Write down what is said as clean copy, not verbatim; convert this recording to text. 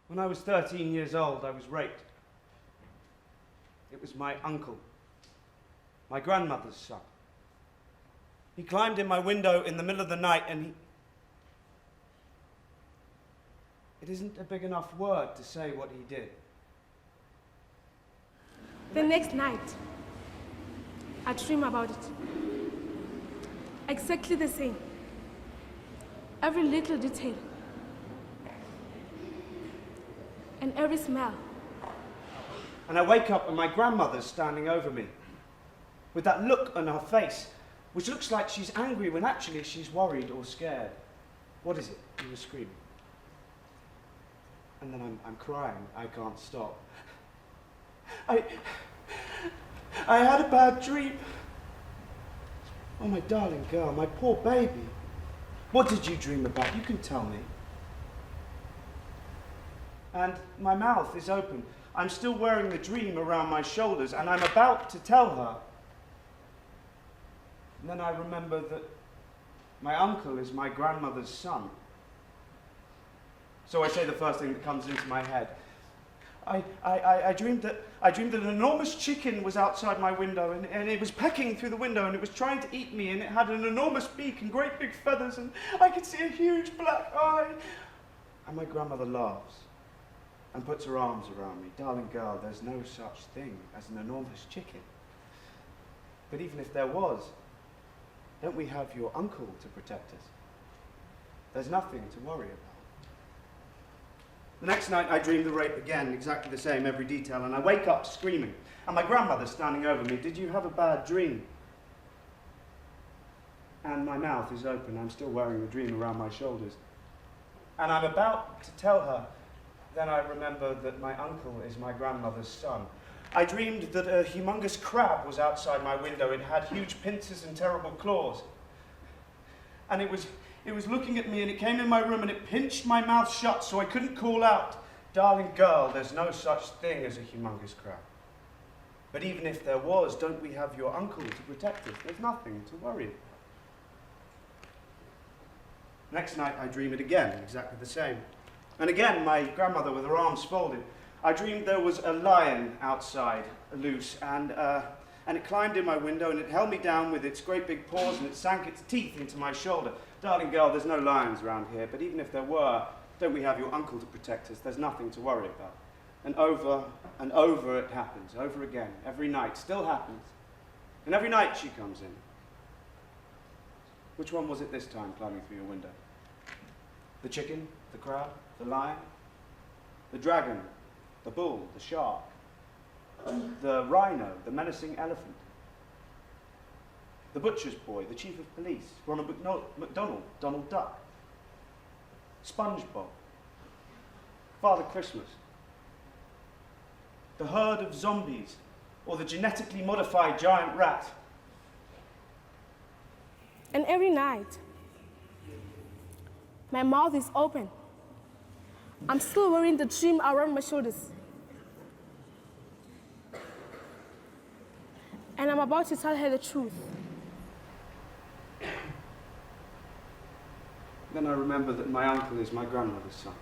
When I was 13 years old, I was raped. It was my uncle, my grandmother's son. He climbed in my window in the middle of the night and It isn't a big enough word to say what he did. The next night, I dream about it. Exactly the same. Every little detail. And every smell. And I wake up and my grandmother's standing over me with that look on her face, which looks like she's angry when actually she's worried or scared. What is it? You were screaming. And then I'm crying. I can't stop. I had a bad dream. Oh, my darling girl, my poor baby. What did you dream about? You can tell me. And my mouth is open. I'm still wearing the dream around my shoulders, and I'm about to tell her. And then I remember that my uncle is my grandmother's son. So I say the first thing that comes into my head. I dreamed that an enormous chicken was outside my window, and it was pecking through the window, and it was trying to eat me, and it had an enormous beak and great big feathers, and I could see a huge black eye. And my grandmother laughs and puts her arms around me. Darling girl, there's no such thing as an enormous chicken. But even if there was, don't we have your uncle to protect us? There's nothing to worry about. The next night I dream the rape again, exactly the same, every detail, and I wake up screaming, and my grandmother's standing over me. Did you have a bad dream? And my mouth is open. I'm still wearing the dream around my shoulders. And I'm about to tell her. Then I remember that my uncle is my grandmother's son. I dreamed that a humongous crab was outside my window. It had huge pincers and terrible claws. And it was looking at me, and it came in my room, and it pinched my mouth shut so I couldn't call out, darling girl, there's no such thing as a humongous crab. But even if there was, don't we have your uncle to protect us? There's nothing to worry about. Next night I dream it again, exactly the same. And again, my grandmother with her arms folded. I dreamed there was a lion outside, loose, and it climbed in my window, and it held me down with its great big paws, and it sank its teeth into my shoulder. Darling girl, there's no lions around here, but even if there were, don't we have your uncle to protect us? There's nothing to worry about. And over it happens, over again, every night, still happens. And every night she comes in. Which one was it this time, climbing through your window? The chicken, the crab, the lion, the dragon, the bull, the shark, the rhino, the menacing elephant, the butcher's boy, the chief of police, Ronald McDonald, Donald Duck, SpongeBob, Father Christmas, the herd of zombies, or the genetically modified giant rat. And every night, my mouth is open. I'm still wearing the dream around my shoulders. And I'm about to tell her the truth. Then I remember that my uncle is my grandmother's son.